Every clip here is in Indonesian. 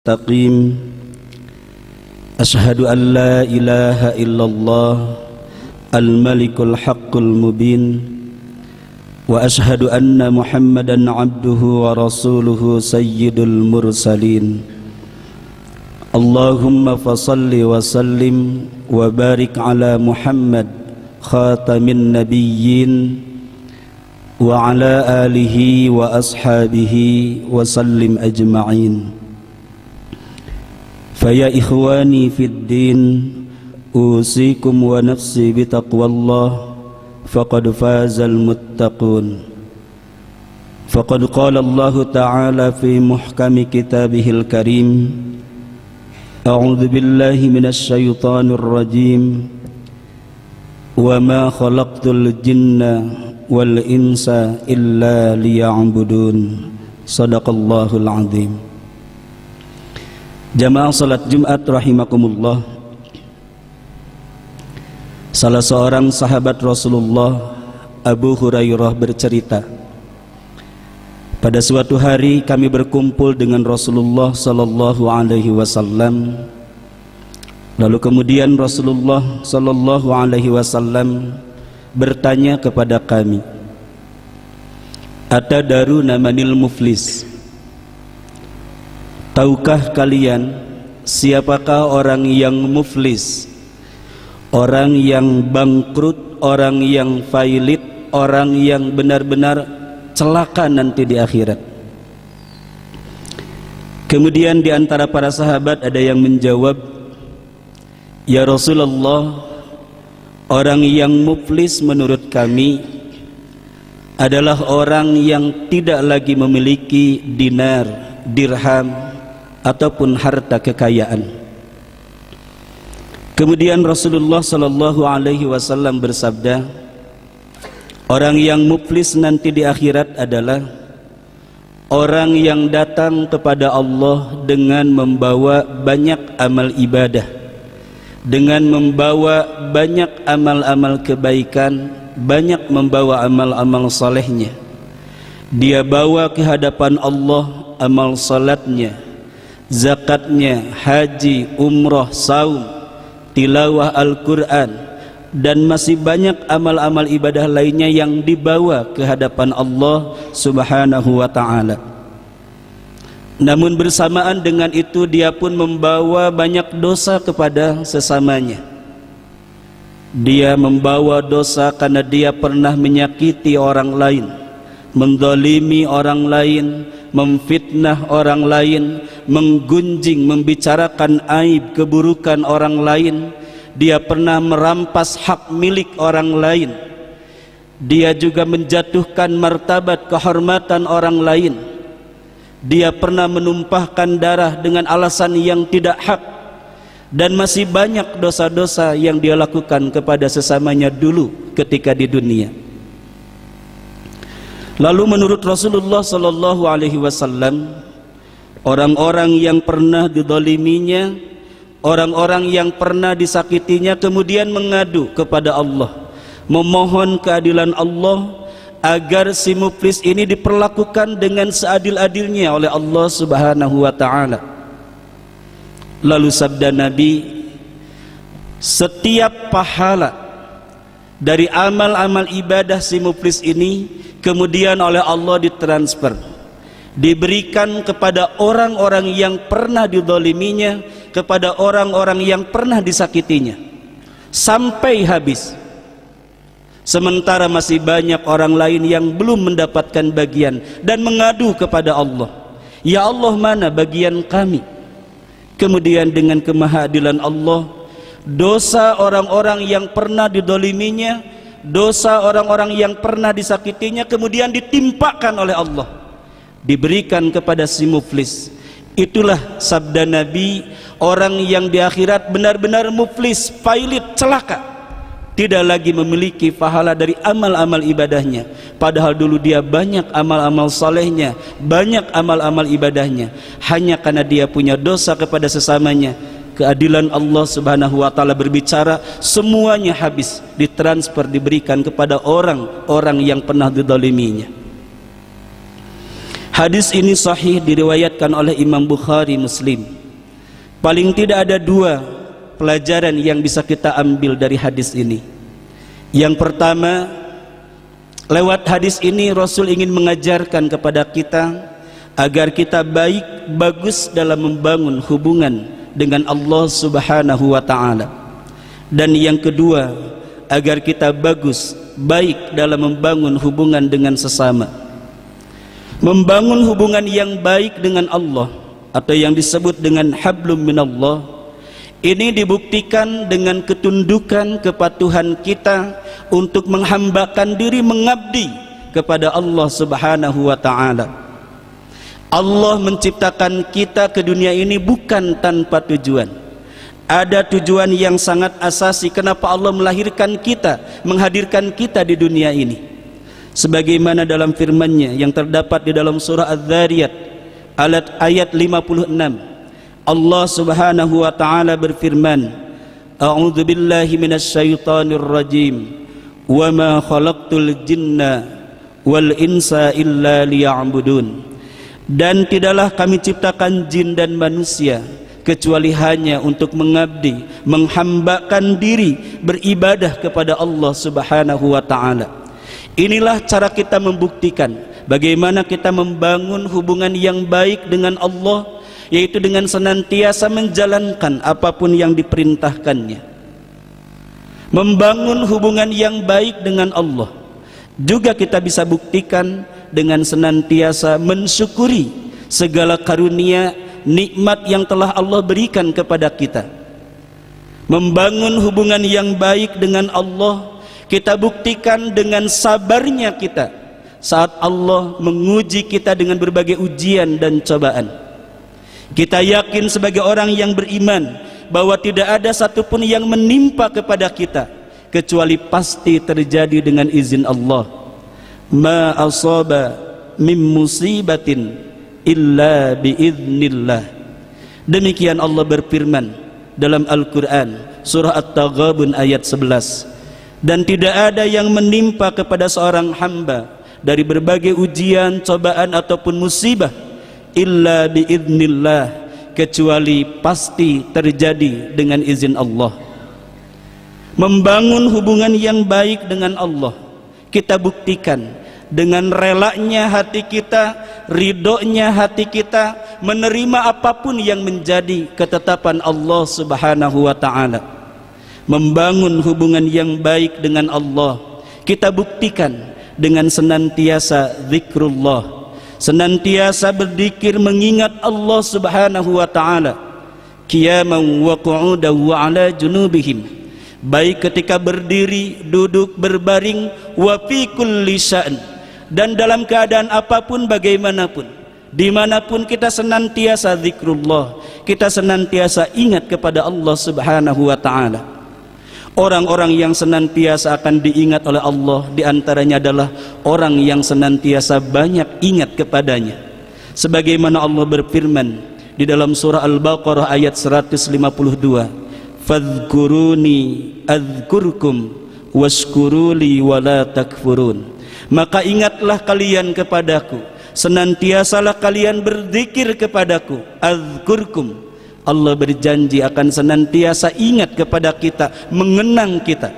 Taqim. Ashhadu an la ilaha illallah al-malikul haqqul mubin wa ashhadu anna Muhammadan abduhu wa rasuluhu sayyidul mursalin. Allahumma fasalli wa sallim wa barik ala Muhammad khatamin nabiyyin wa ala alihi wa ashabihi wa sallim ajma'in. Faya ikhwani fid din, usikum wa nafsi bitaqwallah, faqad fazal muttaqun. Faqad qala Allah Ta'ala fi muhkami kitabihil karim, a'udzu billahi minasy syaithanir rajim, wa ma khalaqtul jinna wal insa illa liya'budun. Shadaqallahul azim. Jamaah salat Jumat rahimakumullah. Salah seorang sahabat Rasulullah, Abu Hurairah, bercerita, pada suatu hari kami berkumpul dengan Rasulullah sallallahu alaihi wasallam. Lalu kemudian Rasulullah sallallahu alaihi wasallam bertanya kepada kami, "Atadaruna manil muflis?" Tahukah kalian siapakah orang yang muflis, orang yang bangkrut, orang yang failit, orang yang benar-benar celaka nanti di akhirat? Kemudian di antara para sahabat ada yang menjawab, "Ya Rasulullah, orang yang muflis menurut kami adalah orang yang tidak lagi memiliki dinar, dirham, ataupun harta kekayaan." Kemudian Rasulullah sallallahu alaihi wasallam bersabda, orang yang muflis nanti di akhirat adalah orang yang datang kepada Allah dengan membawa banyak amal ibadah, dengan membawa banyak amal-amal kebaikan, banyak membawa amal-amal salehnya. Dia bawa ke hadapan Allah amal salatnya, zakatnya, haji, umrah, saum, tilawah Al-Quran, dan masih banyak amal-amal ibadah lainnya yang dibawa ke hadapan Allah subhanahu wa ta'ala. Namun bersamaan dengan itu dia pun membawa banyak dosa kepada sesamanya. Dia membawa dosa karena dia pernah menyakiti orang lain, menzalimi orang lain, memfitnah orang lain, menggunjing, membicarakan aib, keburukan orang lain. Dia pernah merampas hak milik orang lain. Dia juga menjatuhkan martabat kehormatan orang lain. Dia pernah menumpahkan darah dengan alasan yang tidak hak. Dan masih banyak dosa-dosa yang dia lakukan kepada sesamanya dulu ketika di dunia. Lalu menurut Rasulullah sallallahu alaihi wasallam, orang-orang yang pernah dizaliminya, orang-orang yang pernah disakitinya kemudian mengadu kepada Allah, memohon keadilan Allah agar si muflis ini diperlakukan dengan seadil-adilnya oleh Allah subhanahu wa ta'ala. Lalu sabda Nabi, setiap pahala dari amal-amal ibadah si muflis ini kemudian oleh Allah ditransfer, diberikan kepada orang-orang yang pernah dizaliminya, kepada orang-orang yang pernah disakitinya, sampai habis. Sementara masih banyak orang lain yang belum mendapatkan bagian dan mengadu kepada Allah, "Ya Allah, mana bagian kami?" Kemudian dengan kemahadilan Allah, dosa orang-orang yang pernah dizaliminya, dosa orang-orang yang pernah disakitinya kemudian ditimpakan oleh Allah, diberikan kepada si muflis. Itulah sabda Nabi, orang yang di akhirat benar-benar muflis, failit, celaka, tidak lagi memiliki pahala dari amal-amal ibadahnya, padahal dulu dia banyak amal-amal salehnya, banyak amal-amal ibadahnya. Hanya karena dia punya dosa kepada sesamanya, keadilan Allah subhanahu wa ta'ala berbicara, semuanya habis, ditransfer, diberikan kepada orang-orang yang pernah dizaliminya. Hadis ini sahih diriwayatkan oleh Imam Bukhari, Muslim. Paling tidak ada dua pelajaran yang bisa kita ambil dari hadis ini. Yang pertama, lewat hadis ini Rasul ingin mengajarkan kepada kita agar kita bagus dalam membangun hubungan dengan Allah Subhanahu wa ta'ala. Dan yang kedua, agar kita baik dalam membangun hubungan dengan sesama. Membangun hubungan yang baik dengan Allah atau yang disebut dengan hablum minallah, ini dibuktikan dengan ketundukan kepatuhan kita untuk menghambakan diri mengabdi kepada Allah Subhanahu wa ta'ala. Allah menciptakan kita ke dunia ini bukan tanpa tujuan. Ada tujuan yang sangat asasi kenapa Allah melahirkan kita, menghadirkan kita di dunia ini. Sebagaimana dalam firman-Nya yang terdapat di dalam surah Az-Zariyat ayat 56, Allah Subhanahu wa ta'ala berfirman, A'udzu billahi minasyaitonir rajim, wa ma khalaqtul jinna wal insa illa liya'budun. Dan tidaklah kami ciptakan jin dan manusia kecuali hanya untuk mengabdi, menghambakan diri, beribadah kepada Allah Subhanahu wa ta'ala. Inilah cara kita membuktikan bagaimana kita membangun hubungan yang baik dengan Allah, yaitu dengan senantiasa menjalankan apapun yang diperintahkannya. Membangun hubungan yang baik dengan Allah juga kita bisa buktikan dengan senantiasa mensyukuri segala karunia nikmat yang telah Allah berikan kepada kita. Membangun hubungan yang baik dengan Allah kita buktikan dengan sabarnya kita saat Allah menguji kita dengan berbagai ujian dan cobaan. Kita yakin sebagai orang yang beriman bahwa tidak ada satupun yang menimpa kepada kita kecuali pasti terjadi dengan izin Allah. Ma asaba min musibatin illa biiznillah. Demikian Allah berfirman dalam Al-Quran surah At-Taghabun ayat 11. Dan tidak ada yang menimpa kepada seorang hamba dari berbagai ujian, cobaan ataupun musibah illa biiznillah, kecuali pasti terjadi dengan izin Allah. Membangun hubungan yang baik dengan Allah kita buktikan dengan relanya hati kita, ridhonya hati kita menerima apapun yang menjadi ketetapan Allah Subhanahu wa ta'ala. Membangun hubungan yang baik dengan Allah kita buktikan dengan senantiasa zikrullah, senantiasa berzikir mengingat Allah Subhanahu wa ta'ala, qiyaman wa qu'udan wa ala junubihim, baik ketika berdiri, duduk, berbaring, wa fi kulli sya'n, dan dalam keadaan apapun bagaimanapun, dimanapun kita senantiasa zikrullah, kita senantiasa ingat kepada Allah Subhanahu wa ta'ala. Orang-orang yang senantiasa akan diingat oleh Allah diantaranya adalah orang yang senantiasa banyak ingat kepadanya. Sebagaimana Allah berfirman di dalam surah Al-Baqarah ayat 152, fadhkuruni adzkurkum washkuruli wala takfurun. Maka ingatlah kalian kepadaku, senantiasalah kalian berzikir kepadaku. Adzkurkum, Allah berjanji akan senantiasa ingat kepada kita, mengenang kita.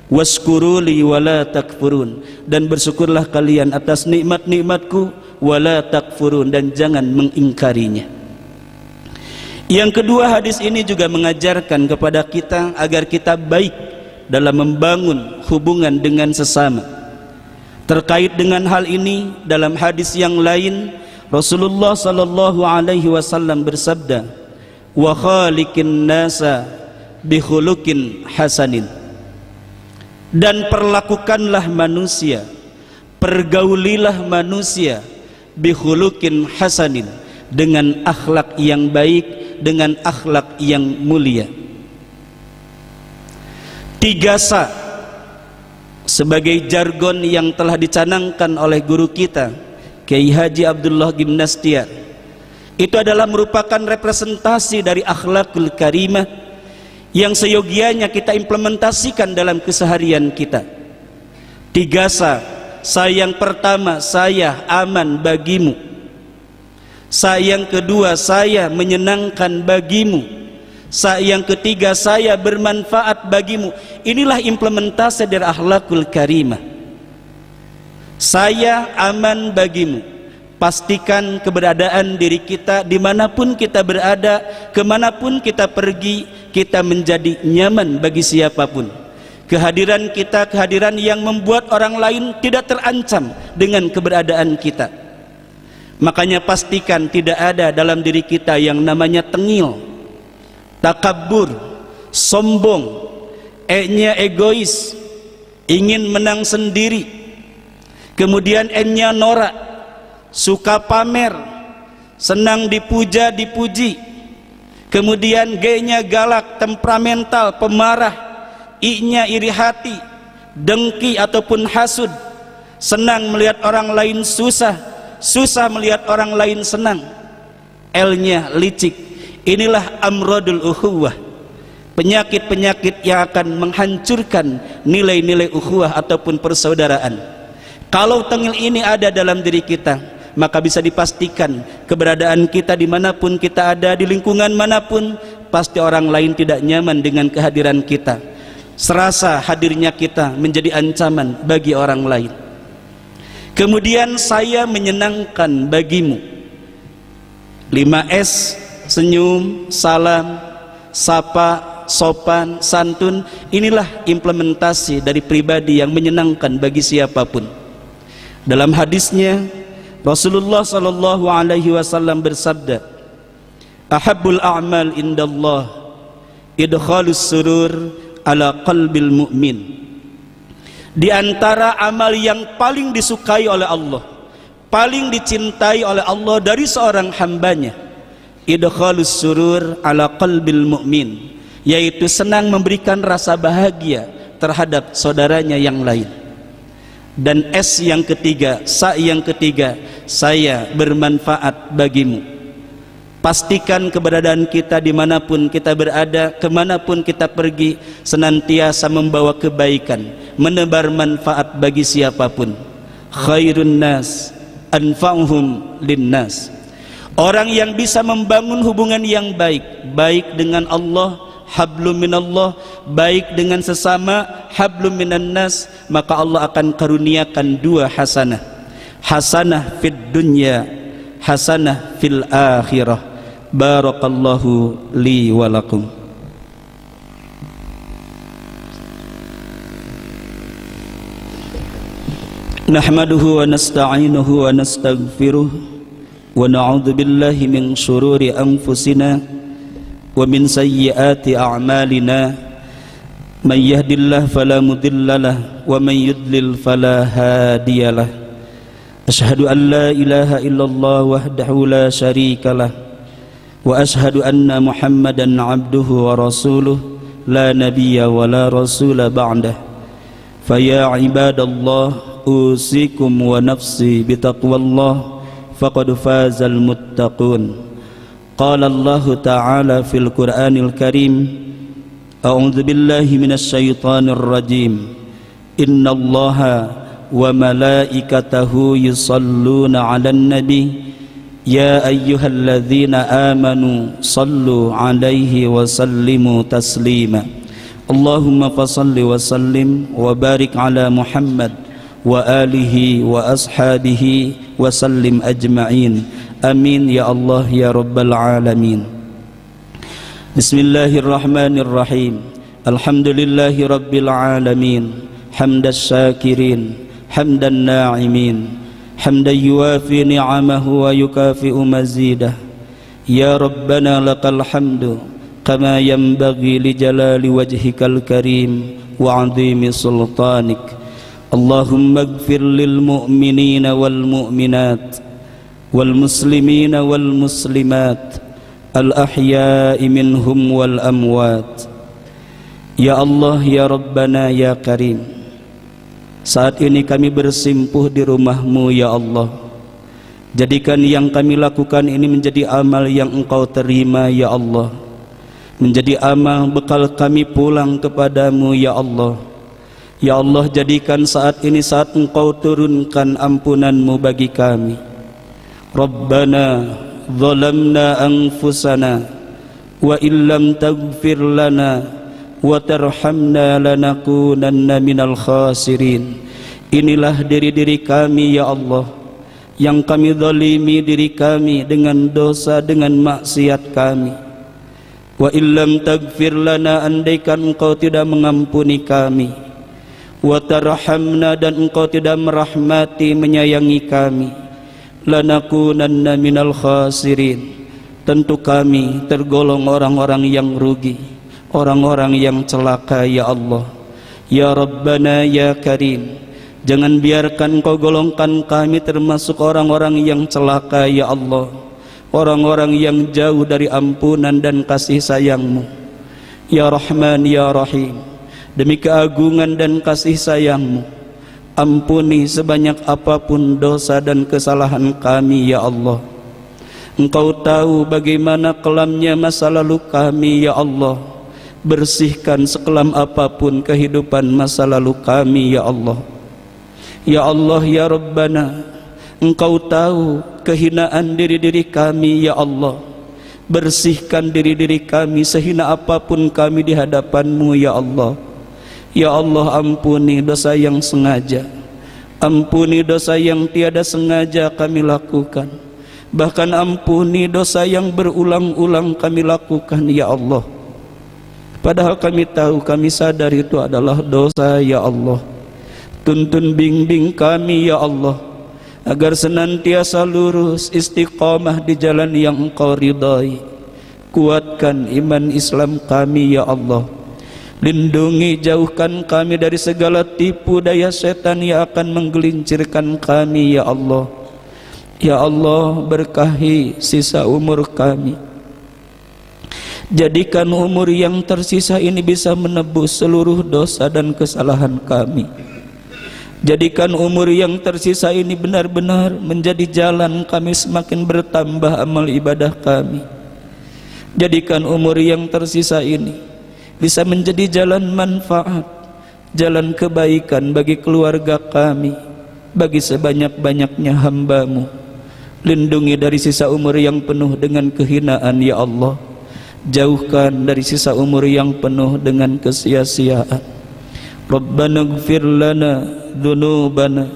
Washkuruli wala takfurun, dan bersyukurlah kalian atas nikmat-nikmatku, wala takfurun, dan jangan mengingkarinya. Yang kedua, hadis ini juga mengajarkan kepada kita agar kita baik dalam membangun hubungan dengan sesama. Terkait dengan hal ini, dalam hadis yang lain Rasulullah sallallahu alaihi wasallam bersabda, wa khaliqin nasa bi khuluqin hasanin, dan perlakukanlah manusia, pergaulilah manusia bi khuluqin hasanin, dengan akhlak yang baik, dengan akhlak yang mulia. 3 sebagai jargon yang telah dicanangkan oleh guru kita Kiai Haji Abdullah Gimnastiar, itu adalah merupakan representasi dari akhlakul karimah yang seyogianya kita implementasikan dalam keseharian kita. 3 sa yang pertama, saya aman bagimu, Yang kedua, saya menyenangkan bagimu. Yang ketiga, saya bermanfaat bagimu. Inilah implementasi dari akhlakul karimah. Saya aman bagimu. Pastikan keberadaan diri kita dimanapun kita berada, kemanapun kita pergi, kita menjadi nyaman bagi siapapun. Kehadiran kita, kehadiran yang membuat orang lain tidak terancam dengan keberadaan kita. Makanya pastikan tidak ada dalam diri kita yang namanya tengil, takabur, sombong, nya egois, ingin menang sendiri, kemudian nya norak, suka pamer, senang dipuja dipuji, kemudian g-nya galak, temperamental, pemarah, i-nya iri hati, dengki ataupun hasud, senang melihat orang lain susah, susah melihat orang lain senang, L-nya licik. Inilah amradul ukhuwah, penyakit-penyakit yang akan menghancurkan nilai-nilai ukhuwah ataupun persaudaraan. Kalau tengil ini ada dalam diri kita, maka bisa dipastikan keberadaan kita dimanapun kita ada, di lingkungan manapun, pasti orang lain tidak nyaman dengan kehadiran kita. Serasa hadirnya kita menjadi ancaman bagi orang lain. Kemudian saya menyenangkan bagimu. 5S, senyum, salam, sapa, sopan, santun. Inilah implementasi dari pribadi yang menyenangkan bagi siapapun. Dalam hadisnya Rasulullah sallallahu alaihi wasallam bersabda, "Ahabbul a'mal indallah idkhalus surur ala qalbil mu'min." Di antara amal yang paling disukai oleh Allah, paling dicintai oleh Allah dari seorang hambanya, idkhalus surur ala qalbil mu'min, yaitu senang memberikan rasa bahagia terhadap saudaranya yang lain. Dan S yang ketiga, yang ketiga, saya bermanfaat bagimu. Pastikan keberadaan kita dimanapun kita berada, kemanapun kita pergi, senantiasa membawa kebaikan, menebar manfaat bagi siapapun. Khairun nas anfa'uhum linnas. Orang yang bisa membangun hubungan yang baik, baik dengan Allah, hablum minallah, baik dengan sesama, hablum minan nas, maka Allah akan karuniakan dua hasanah. Hasanah fid dunya, hasanah fil akhirah. Barakallahu li wa lakum. Nahmaduhu wa nasta'inuhu wa nastaghfiruh wa na'udzu billahi min shururi anfusina wa min sayyiati a'malina. Man yahdihillahu fala mudilla lahu wa man yudlil fala hadiyalah. Asyhadu an la ilaha illallah wahdahu la syarika lah, wa ashhadu anna Muhammadan abduhu wa rasuluh, la nabiyya wa la rasula ba'dah. Faya ibadallah, usikum wa nafsi bitaqwallah, faqad fazal muttaqun. Qala Allah ta'ala fil Qur'anil Karim, a'udzu billahi minasy syaithanir rajim. Innallaha wa malaikatahu yusalluna 'alan nabi ya ayyuhalladzina amanu sallu 'alaihi wa sallimu taslima. Allahumma fasalli wa sallim wa barik 'ala Muhammad wa alihi wa ashabihi wa sallim ajma'in. Amin ya Allah ya rabbal alamin. Bismillahirrahmanirrahim. Alhamdulillahi rabbil alamin. Hamdas syakirin, hamdan na'imin, hamdan yuwafi ni'amahu wa yukafi'u mazidah. Ya Rabbana lakal hamdu kama yanbaghi li jalali wajhikal karim wa 'azimi sultanik. Allahumma ighfir lil mu'minina wal mu'minat wal muslimina wal muslimat al ahya'i minhum wal amwat. Ya Allah ya Rabbana ya Karim, saat ini kami bersimpuh di rumah-Mu ya Allah. Jadikan yang kami lakukan ini menjadi amal yang Engkau terima ya Allah, menjadi amal bekal kami pulang kepadamu ya Allah. Ya Allah, jadikan saat ini saat Engkau turunkan ampunan-Mu bagi kami. Rabbana ظلمنا أنفسنا وإن لم تغفر لنا وترحمنا لنكونن minal khasirin. Inilah diri-diri kami ya Allah, yang kami zalimi diri kami dengan dosa, dengan maksiat kami. Wa illam taghfir lana, andaikan Engkau tidak mengampuni kami, wa tarhamna, dan Engkau tidak merahmati menyayangi kami, lanakunanna minal khasirin, tentu kami tergolong orang-orang yang rugi, orang-orang yang celaka ya Allah. Ya Rabbana ya Karim, jangan biarkan Kau golongkan kami termasuk orang-orang yang celaka ya Allah, orang-orang yang jauh dari ampunan dan kasih sayang-Mu. Ya Rahman ya Rahim, demi keagungan dan kasih sayang-Mu, ampuni sebanyak apapun dosa dan kesalahan kami ya Allah. Engkau tahu bagaimana kelamnya masa lalu kami ya Allah. Bersihkan sekelam apapun kehidupan masa lalu kami ya Allah. Ya Allah ya Rabbana, Engkau tahu kehinaan diri-diri kami ya Allah. Bersihkan diri-diri kami sehina apapun kami di hadapan-Mu ya Allah. Ya Allah, ampuni dosa yang sengaja, ampuni dosa yang tiada sengaja kami lakukan, bahkan ampuni dosa yang berulang-ulang kami lakukan ya Allah. Padahal kami tahu, kami sadar itu adalah dosa ya Allah. Tuntun bimbing kami ya Allah, agar senantiasa lurus istiqamah di jalan yang Engkau ridai. Kuatkan iman Islam kami ya Allah. Lindungi, jauhkan kami dari segala tipu daya setan yang akan menggelincirkan kami ya Allah. Ya Allah, berkahi sisa umur kami. Jadikan umur yang tersisa ini bisa menebus seluruh dosa dan kesalahan kami. Jadikan umur yang tersisa ini benar-benar menjadi jalan kami semakin bertambah amal ibadah kami. Jadikan umur yang tersisa ini bisa menjadi jalan manfaat, jalan kebaikan bagi keluarga kami, bagi sebanyak-banyaknya hamba-Mu. Lindungi dari sisa umur yang penuh dengan kehinaan ya Allah. Jauhkan dari sisa umur yang penuh dengan kesia-siaan. Rabbana ighfir lana dhunubana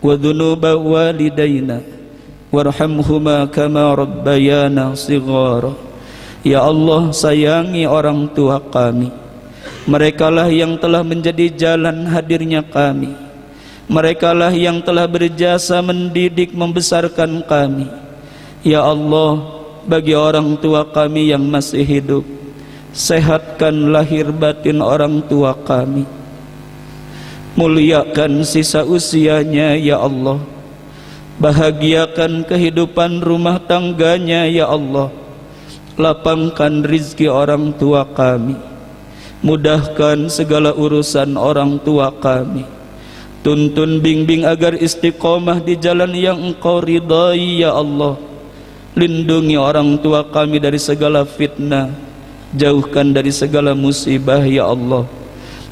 wa dhunuba walidayna warhamhuma kama rabbayana shighara. Ya Allah, sayangi orang tua kami. Merekalah yang telah menjadi jalan hadirnya kami. Merekalah yang telah berjasa mendidik membesarkan kami. Ya Allah, bagi orang tua kami yang masih hidup, sehatkan lahir batin orang tua kami. Muliakan sisa usianya ya Allah. Bahagiakan kehidupan rumah tangganya ya Allah. Lapangkan rizki orang tua kami. Mudahkan segala urusan orang tua kami. Tuntun bimbing agar istiqomah di jalan yang Engkau ridai ya Allah. Lindungi orang tua kami dari segala fitnah, jauhkan dari segala musibah ya Allah.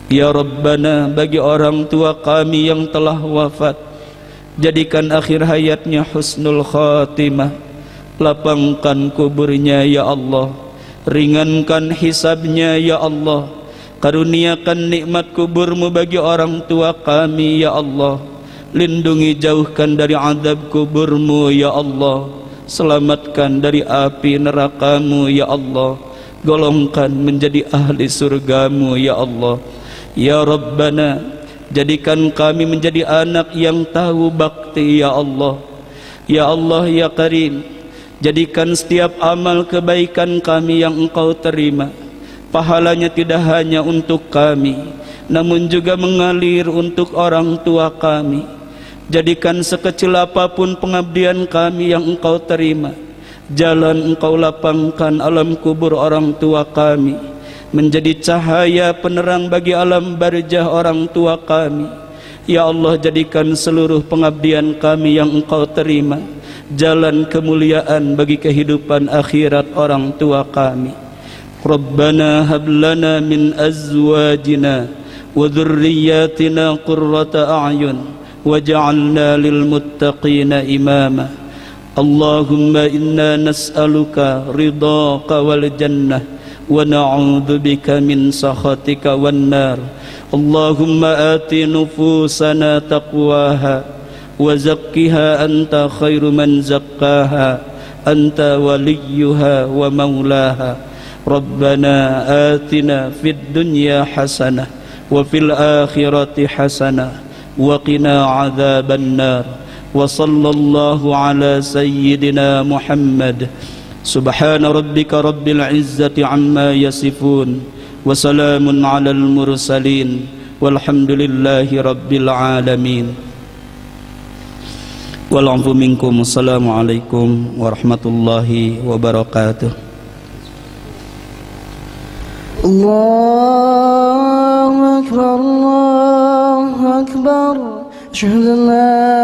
Ya Rabbana, bagi orang tua kami yang telah wafat, jadikan akhir hayatnya husnul khatimah. Lapangkan kuburnya ya Allah. Ringankan hisabnya ya Allah. Karuniakan nikmat kubur-Mu bagi orang tua kami ya Allah. Lindungi, jauhkan dari azab kubur-Mu ya Allah. Selamatkan dari api neraka-Mu ya Allah. Golongkan menjadi ahli surga-Mu ya Allah. Ya Rabbana, jadikan kami menjadi anak yang tahu bakti ya Allah. Ya Allah ya Karim, jadikan setiap amal kebaikan kami yang Engkau terima, pahalanya tidak hanya untuk kami, namun juga mengalir untuk orang tua kami. Jadikan sekecil apapun pengabdian kami yang Engkau terima, jalan Engkau lapangkan alam kubur orang tua kami, menjadi cahaya penerang bagi alam barzah orang tua kami. Ya Allah, jadikan seluruh pengabdian kami yang Engkau terima jalan kemuliaan bagi kehidupan akhirat orang tua kami. Rabbana hab lana min azwajina wa dhurriyyatina qurrata a'yun waj'alna lil muttaqina imama. اللهم إنا نسألك رضاك والجنة ونعوذ بك من سخطك والنار. اللهم آت نفوسنا تقواها وزكها أنت خير من زكاها أنت وليها ومولاها. ربنا آتنا في الدنيا حسنة وفي الآخرة حسنة وقنا عذاب النار. وصلى الله على سيدنا محمد. سبحان ربك رب العزة عما يصفون وسلام على المرسلين والحمد لله رب العالمين. والعفو منكم. السلام عليكم ورحمة الله وبركاته. الله أكبر الله أكبر. أشهد أن لا